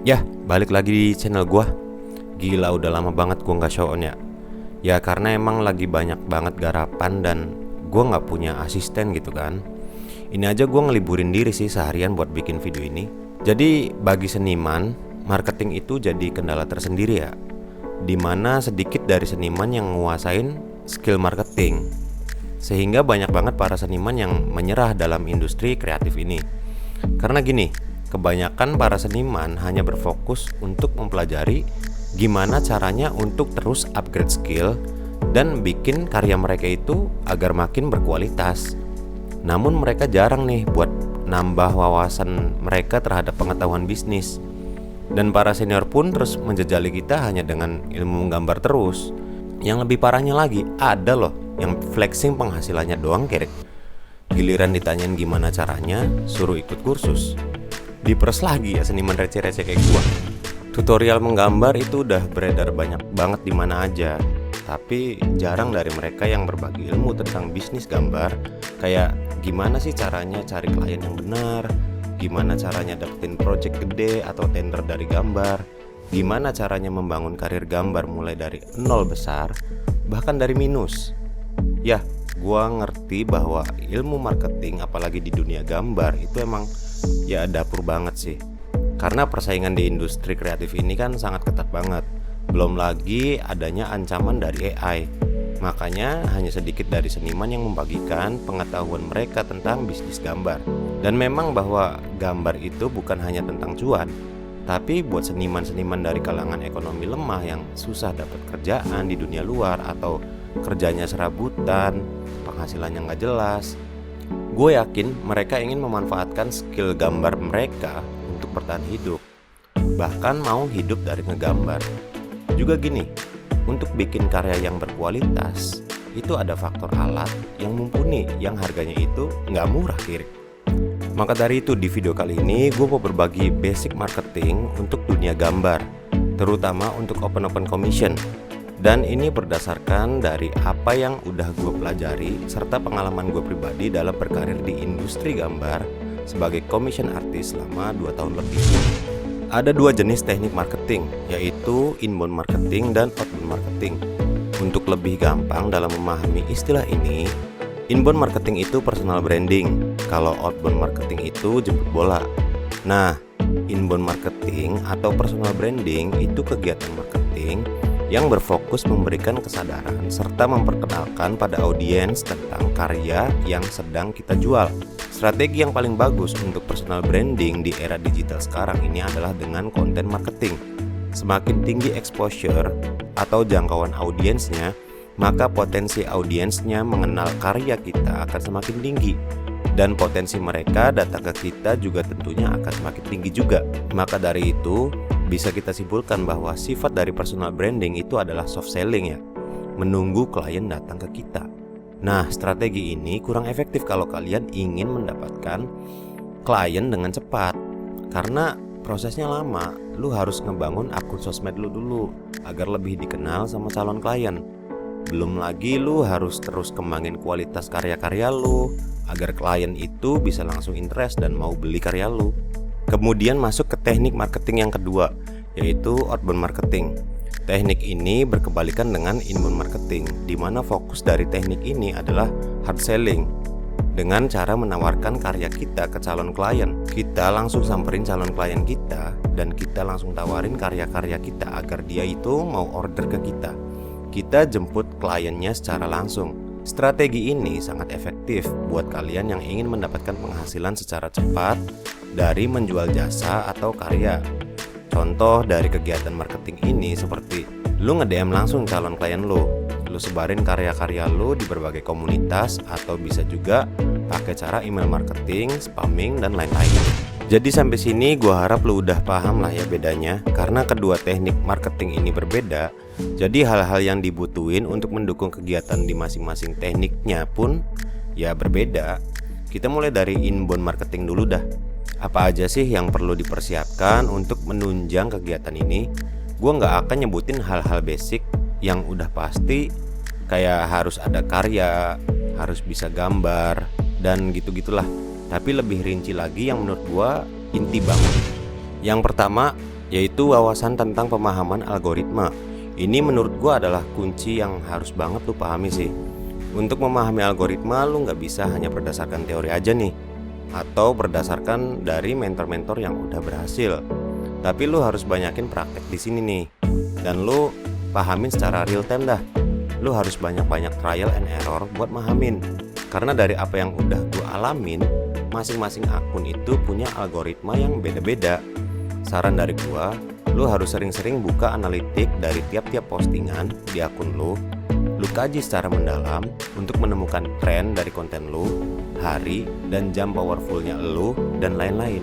Ya, balik lagi di channel gua. Gila, udah lama banget gua nggak show on ya. Ya karena emang lagi banyak banget garapan dan gua nggak punya asisten gitu kan. Ini aja gua ngeliburin diri sih seharian buat bikin video ini. Jadi bagi seniman, marketing itu jadi kendala tersendiri ya. Dimana sedikit dari seniman yang nguasain skill marketing. Sehingga banyak banget para seniman yang menyerah dalam industri kreatif ini. Karena gini, kebanyakan para seniman hanya berfokus untuk mempelajari gimana caranya untuk terus upgrade skill dan bikin karya mereka itu agar makin berkualitas. Namun mereka jarang nih buat nambah wawasan mereka terhadap pengetahuan bisnis. Dan para senior pun terus menjejali kita hanya dengan ilmu menggambar terus. Yang lebih parahnya lagi, ada loh yang flexing penghasilannya doang kerek. Giliran ditanyain gimana caranya, suruh ikut kursus. Diperes lagi ya seniman receh-receh kayak gua. Tutorial menggambar itu udah beredar banyak banget di mana aja. Tapi jarang dari mereka yang berbagi ilmu tentang bisnis gambar. Kayak gimana sih caranya cari klien yang benar, gimana caranya dapetin project gede atau tender dari gambar, gimana caranya membangun karir gambar mulai dari nol besar, bahkan dari minus. Ya, gua ngerti bahwa ilmu marketing apalagi di dunia gambar itu emang ya dapur banget sih. Karena persaingan di industri kreatif ini kan sangat ketat banget. Belum lagi adanya ancaman dari AI. Makanya hanya sedikit dari seniman yang membagikan pengetahuan mereka tentang bisnis gambar. Dan memang bahwa gambar itu bukan hanya tentang cuan, tapi buat seniman-seniman dari kalangan ekonomi lemah yang susah dapat kerjaan di dunia luar atau kerjanya serabutan, penghasilannya nggak jelas. Gue yakin mereka ingin memanfaatkan skill gambar mereka untuk bertahan hidup, bahkan mau hidup dari ngegambar. Juga gini, untuk bikin karya yang berkualitas, itu ada faktor alat yang mumpuni yang harganya itu nggak murah kiri. Maka dari itu di video kali ini gue mau berbagi basic marketing untuk dunia gambar, terutama untuk open commission. Dan ini berdasarkan dari apa yang udah gue pelajari serta pengalaman gue pribadi dalam berkarir di industri gambar sebagai commission artist selama 2 tahun lebih. Ada 2 jenis teknik marketing, yaitu inbound marketing dan outbound marketing. Untuk lebih gampang dalam memahami istilah ini, inbound marketing itu personal branding, kalau outbound marketing itu jemput bola. Nah, inbound marketing atau personal branding itu kegiatan marketing yang berfokus memberikan kesadaran serta memperkenalkan pada audiens tentang karya yang sedang kita jual. Strategi yang paling bagus untuk personal branding di era digital sekarang ini adalah dengan konten marketing. Semakin tinggi exposure atau jangkauan audiensnya, maka potensi audiensnya mengenal karya kita akan semakin tinggi. Dan potensi mereka datang ke kita juga tentunya akan semakin tinggi juga. Maka dari itu, bisa kita simpulkan bahwa sifat dari personal branding itu adalah soft selling ya, menunggu klien datang ke kita. Nah, strategi ini kurang efektif kalau kalian ingin mendapatkan klien dengan cepat. Karena prosesnya lama, lu harus ngebangun akun sosmed lu dulu agar lebih dikenal sama calon klien. Belum lagi lu harus terus kembangin kualitas karya-karya lu agar klien itu bisa langsung interest dan mau beli karya lu. Kemudian masuk ke teknik marketing yang kedua, yaitu outbound marketing. Teknik ini berkebalikan dengan inbound marketing, di mana fokus dari teknik ini adalah hard selling. Dengan cara menawarkan karya kita ke calon klien, kita langsung samperin calon klien kita dan kita langsung tawarin karya-karya kita agar dia itu mau order ke kita. Kita jemput kliennya secara langsung. Strategi ini sangat efektif buat kalian yang ingin mendapatkan penghasilan secara cepat dari menjual jasa atau karya. Contoh dari kegiatan marketing ini seperti lu nge-DM langsung calon klien lu sebarin karya-karya lu di berbagai komunitas, atau bisa juga pakai cara email marketing, spamming, dan lain-lain. Jadi sampai sini gua harap lu udah paham lah ya bedanya, karena kedua teknik marketing ini berbeda. Jadi hal-hal yang dibutuhin untuk mendukung kegiatan di masing-masing tekniknya pun ya berbeda. Kita mulai dari inbound marketing dulu dah. Apa aja sih yang perlu dipersiapkan untuk menunjang kegiatan ini? Gue gak akan nyebutin hal-hal basic yang udah pasti, kayak harus ada karya, harus bisa gambar, dan gitu-gitulah. Tapi lebih rinci lagi yang menurut gue inti banget. Yang pertama, yaitu wawasan tentang pemahaman algoritma. Ini menurut gua adalah kunci yang harus banget lu pahami sih. Untuk memahami algoritma, lu nggak bisa hanya berdasarkan teori aja nih, atau berdasarkan dari mentor-mentor yang udah berhasil. Tapi lu harus banyakin praktek di sini nih, dan lu pahamin secara real time dah. Lu harus banyak-banyak trial and error buat mahamin. Karena dari apa yang udah gua alamin, masing-masing akun itu punya algoritma yang beda-beda. Saran dari gua, lu harus sering-sering buka analitik dari tiap-tiap postingan di akun lu. Lu kaji secara mendalam untuk menemukan tren dari konten lu, hari dan jam powerfulnya lu, dan lain-lain.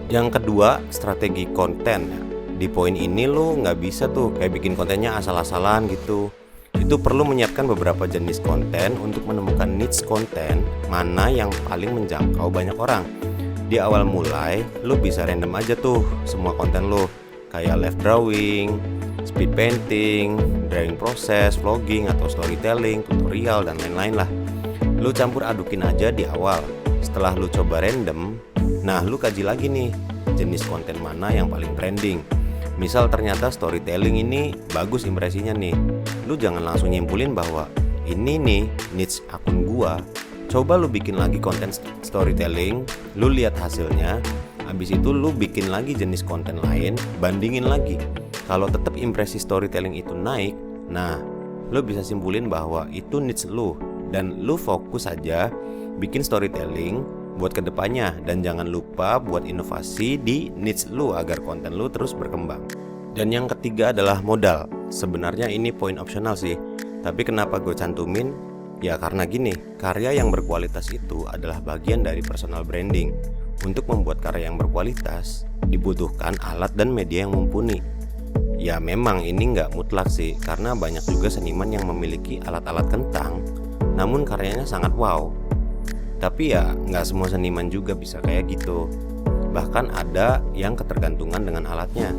Yang kedua, strategi konten. Di poin ini lu nggak bisa tuh kayak bikin kontennya asal-asalan gitu. Itu perlu menyiapkan beberapa jenis konten untuk menemukan niche konten mana yang paling menjangkau banyak orang. Di awal mulai, lu bisa random aja tuh semua konten lu, kayak live drawing, speed painting, drawing proses, vlogging atau storytelling, tutorial dan lain-lain lah. Lu campur adukin aja di awal. Setelah lu coba random, nah lu kaji lagi nih jenis konten mana yang paling trending. Misal ternyata storytelling ini bagus impresinya nih, lu jangan langsung nyimpulin bahwa ini nih niche akun gua. Coba lu bikin lagi konten storytelling, lu lihat hasilnya, habis itu lu bikin lagi jenis konten lain, bandingin lagi. Kalau tetap impresi storytelling itu naik, nah lu bisa simpulin bahwa itu niche lu, dan lu fokus aja bikin storytelling buat kedepannya, dan jangan lupa buat inovasi di niche lu agar konten lu terus berkembang. Dan yang ketiga adalah modal. Sebenarnya ini poin opsional sih, tapi kenapa gue cantumin? Ya karena gini, karya yang berkualitas itu adalah bagian dari personal branding. Untuk membuat karya yang berkualitas dibutuhkan alat dan media yang mumpuni. Ya memang ini nggak mutlak sih, karena banyak juga seniman yang memiliki alat-alat kentang namun karyanya sangat wow. Tapi ya nggak semua seniman juga bisa kayak gitu. Bahkan ada yang ketergantungan dengan alatnya.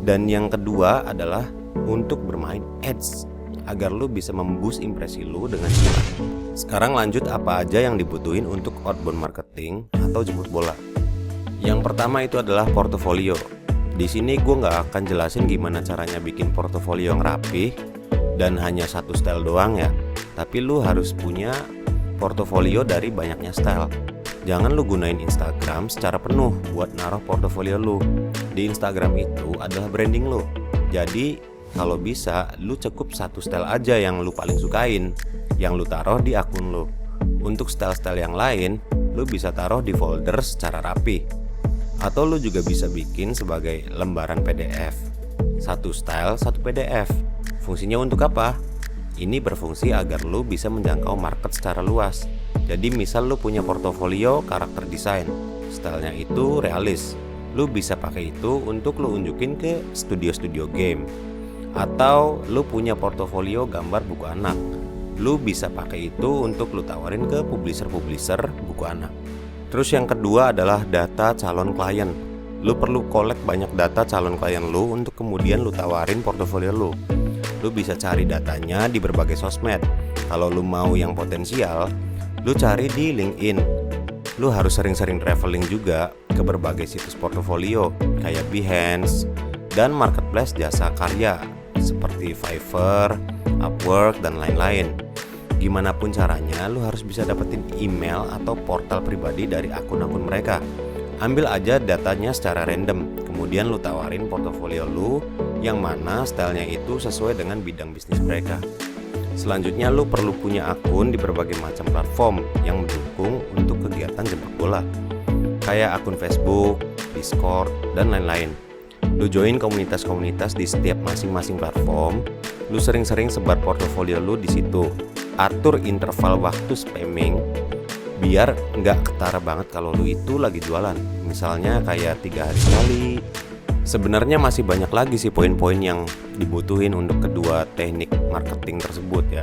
Dan yang kedua adalah untuk bermain ads, agar lu bisa memboost impresi lu dengan cepat. Sekarang lanjut apa aja yang dibutuhin untuk outbound marketing atau jemput bola. Yang pertama itu adalah portofolio. Di sini gue nggak akan jelasin gimana caranya bikin portofolio yang rapih dan hanya satu style doang ya. Tapi lu harus punya portofolio dari banyaknya style. Jangan lu gunain Instagram secara penuh buat naruh portofolio lu. Di Instagram itu adalah branding lu. Jadi kalau bisa lu cukup satu style aja yang lu paling sukain, yang lu taruh di akun lu. Untuk style-style yang lain, lu bisa taruh di folder secara rapi. Atau lu juga bisa bikin sebagai lembaran PDF. Satu style, satu PDF. Fungsinya untuk apa? Ini berfungsi agar lu bisa menjangkau market secara luas. Jadi misal lu punya portofolio karakter desain, stylenya itu realis, lu bisa pakai itu untuk lu unjukin ke studio-studio game. Atau lu punya portofolio gambar buku anak, lu bisa pakai itu untuk lu tawarin ke publisher-publisher buku anak. Terus yang kedua adalah data calon klien. Lu perlu collect banyak data calon klien lu untuk kemudian lu tawarin portofolio lu. Lu bisa cari datanya di berbagai sosmed. Kalau lu mau yang potensial, lu cari di LinkedIn. Lu harus sering-sering traveling juga ke berbagai situs portofolio kayak Behance dan marketplace jasa karya seperti Fiverr, Upwork dan lain-lain. Gimana pun caranya, lu harus bisa dapetin email atau portal pribadi dari akun-akun mereka. Ambil aja datanya secara random, kemudian lu tawarin portofolio lu yang mana stylenya itu sesuai dengan bidang bisnis mereka. Selanjutnya lu perlu punya akun di berbagai macam platform yang mendukung untuk kegiatan jemput bola, kayak akun Facebook, Discord, dan lain-lain. Lu join komunitas-komunitas di setiap masing-masing platform. Lu sering-sering sebar portofolio lu di situ. Atur interval waktu spamming biar nggak ketara banget kalau lu itu lagi jualan. Misalnya kayak 3 hari sekali. Sebenarnya masih banyak lagi sih poin-poin yang dibutuhin untuk kedua teknik marketing tersebut ya.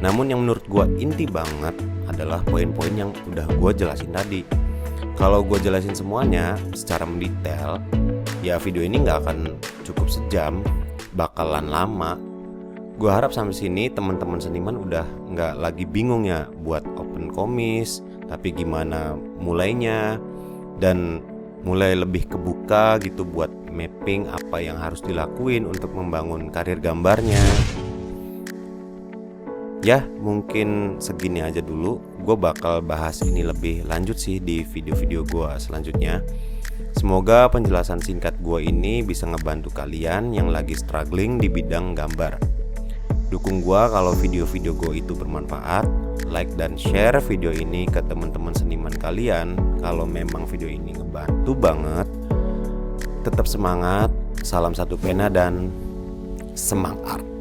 Namun yang menurut gua inti banget adalah poin-poin yang udah gua jelasin tadi. Kalau gua jelasin semuanya secara mendetail, ya video ini nggak akan cukup sejam, bakalan lama. Gua harap sampai sini teman-teman seniman udah nggak lagi bingung ya buat open komis, tapi gimana mulainya, dan mulai lebih kebuka gitu buat mapping apa yang harus dilakuin untuk membangun karir gambarnya. Ya mungkin segini aja dulu. Gue bakal bahas ini lebih lanjut sih di video-video gue selanjutnya. Semoga penjelasan singkat gue ini bisa ngebantu kalian yang lagi struggling di bidang gambar. Dukung gue kalau video-video gue itu bermanfaat. Like dan share video ini ke teman-teman seniman kalian kalau memang video ini ngebantu banget. Tetap semangat, salam satu pena dan semangat.